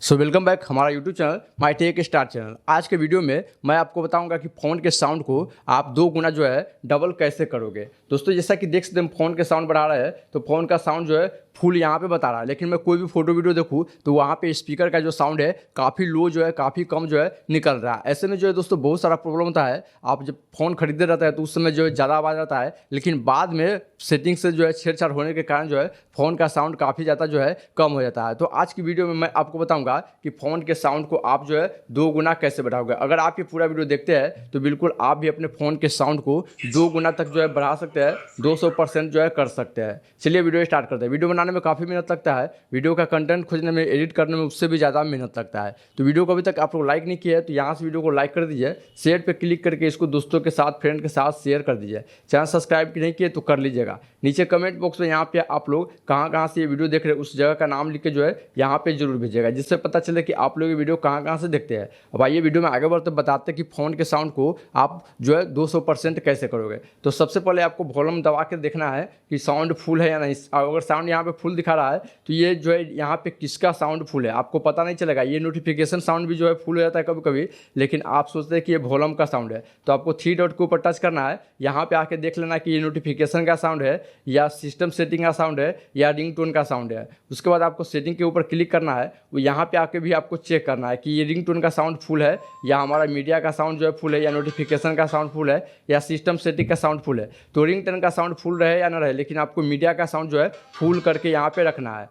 Welcome back हमारा YouTube channel My Tech Star channel. आज के वीडियो में मैं आपको बताऊंगा कि फ़ोन के साउंड को आप 2 गुना जो है डबल कैसे करोगे। दोस्तों जैसा कि देख सकते हैं फ़ोन के साउंड बढ़ा रहा है तो फ़ोन का साउंड जो है फुल यहाँ पे बता रहा है, लेकिन मैं कोई भी फोटो वीडियो देखूँ तो वहाँ पे स्पीकर का जो साउंड है काफ़ी लो जो है काफ़ी कम जो है निकल रहा है। ऐसे में जो है दोस्तों बहुत सारा प्रॉब्लम होता है। आप जब फ़ोन खरीदते रहता है तो उस समय जो है ज़्यादा आवाज़ आता है, लेकिन बाद में सेटिंग से जो है छेड़छाड़ होने के कारण जो है फ़ोन का साउंड काफ़ी ज़्यादा जो है कम हो जाता है। तो आज की वीडियो में मैं आपको बताऊंगा कि फ़ोन के साउंड को आप जो है 2 गुना कैसे बढ़ाओगे। अगर आप ये पूरा वीडियो देखते हैं तो बिल्कुल आप भी अपने फ़ोन के साउंड को 2 गुना तक जो है बढ़ा सकते हैं, 200% जो है कर सकते हैं। चलिए वीडियो स्टार्ट करते हैं। वीडियो बनाने में काफ़ी मेहनत लगता है, वीडियो का कंटेंट खोजने में, एडिट करने में उससे भी ज़्यादा मेहनत लगता है। तो वीडियो को अभी तक आप लोग लाइक नहीं किया है तो यहाँ से वीडियो को लाइक कर दीजिए, शेयर पे क्लिक करके इसको दोस्तों के साथ, फ्रेंड के साथ शेयर कर दीजिए। चैनल सब्सक्राइब नहीं किए तो कर लीजिएगा। नीचे कमेंट बॉक्स में यहाँ पे आप लोग कहाँ से ये वीडियो देख रहे हैं उस जगह का नाम लिख के जो है यहाँ पे जरूर भेजिएगा, जिससे पता चले कि आप लोग ये वीडियो कहाँ से देखते हैं। अब आइए वीडियो में आगे बढ़ते बताते हैं कि फ़ोन के साउंड को आप जो है 200% कैसे करोगे। तो सबसे पहले आपको वॉल्यूम दबा के देखना है कि साउंड फुल है या नहीं। अगर साउंड यहाँ पे फुल दिखा रहा है तो ये जो है यहाँ पे किसका साउंड फुल है आपको पता नहीं चलेगा। ये नोटिफिकेशन साउंड भी जो है फुल हो जाता है कभी कभी, लेकिन आप सोचते हैं कि ये वॉल्यूम का साउंड है। तो आपको 3 डॉट के ऊपर टच करना है, यहाँ पे आके देख लेना कि ये नोटिफिकेशन का साउंड है या सिस्टम सेटिंग का साउंड है या रिंगटोन का साउंड है। उसके बाद आपको सेटिंग के ऊपर क्लिक करना है, वो यहाँ पे आके भी आपको चेक करना है कि ये रिंगटोन का साउंड फुल है या हमारा मीडिया का साउंड जो है फुल है या नोटिफिकेशन का साउंड फुल है या सिस्टम सेटिंग का साउंड फुल है। तो रिंगटोन का साउंड फुल रहे या ना रहे, लेकिन आपको मीडिया का साउंड जो है फुल करके यहाँ पे रखना है।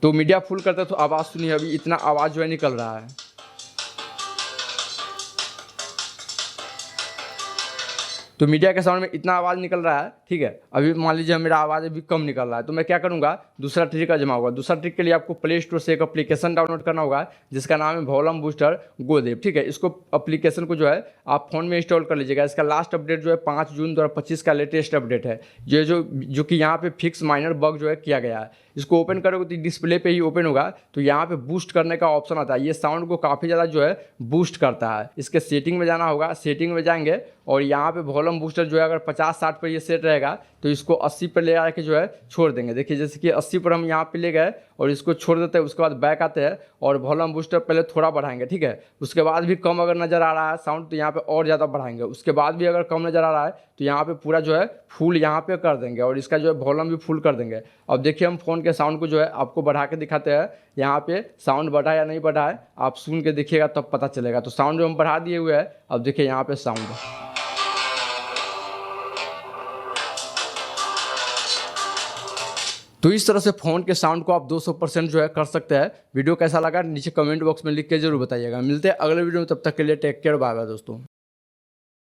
तो मीडिया फुल करते तो आवाज़ सुनिए, अभी इतना आवाज़ जो है निकल रहा है। तो मीडिया के साउंड में इतना आवाज़ निकल रहा है, ठीक है। अभी मान लीजिए मेरा आवाज़ अभी कम निकल रहा है तो मैं क्या करूँगा, दूसरा ट्रिक आजमाऊंगा। दूसरा ट्रिक के लिए आपको प्ले स्टोर से एक एप्लीकेशन डाउनलोड करना होगा जिसका नाम है वॉल्यूम बूस्टर गोदेव, ठीक है। इसको एप्लीकेशन को जो है आप फ़ोन में इंस्टॉल कर लीजिएगा। इसका लास्ट अपडेट जो है 5 जून 2025 का लेटेस्ट अपडेट है, जो कि यहाँ पे फिक्स माइनर बग जो है किया गया है। इसको ओपन करोगे तो डिस्प्ले पे ही ओपन होगा, तो यहाँ पे बूस्ट करने का ऑप्शन आता है। ये साउंड को काफ़ी ज़्यादा जो है बूस्ट करता है। इसके सेटिंग में जाना होगा, सेटिंग में जाएंगे और यहाँ पे वॉल्यूम बूस्टर जो है अगर 50-60 पर ये सेट रहेगा तो इसको 80 पर ले आके जो है छोड़ देंगे। देखिए जैसे कि 80 पर हम यहाँ पे ले गए और इसको छोड़ देते हैं। उसके बाद बैक आते हैं और वॉल्यूम बूस्टर पहले थोड़ा बढ़ाएंगे, ठीक है। उसके बाद भी कम अगर नज़र आ रहा है साउंड तो यहाँ पे और ज़्यादा बढ़ाएंगे। उसके बाद भी अगर कम नज़र आ रहा है तो यहाँ पे पूरा जो है फुल यहाँ पे कर देंगे और इसका जो है वॉल्यूम भी फुल कर देंगे। अब देखिए हम फ़ोन के साउंड को जो है आपको बढ़ा के दिखाते हैं। यहाँ पे साउंड बढ़ा या नहीं बढ़ा है आप सुन के देखिएगा तब पता चलेगा। तो साउंड जो हम बढ़ा दिए हुए हैं, अब देखिए यहाँ पे साउंड। तो इस तरह से फ़ोन के साउंड को आप 200% जो है कर सकते हैं। वीडियो कैसा लगा नीचे कमेंट बॉक्स में लिख के जरूर बताइएगा। मिलते हैं अगले वीडियो में, तब तक के लिए टेक केयर, बाय बाय दोस्तों।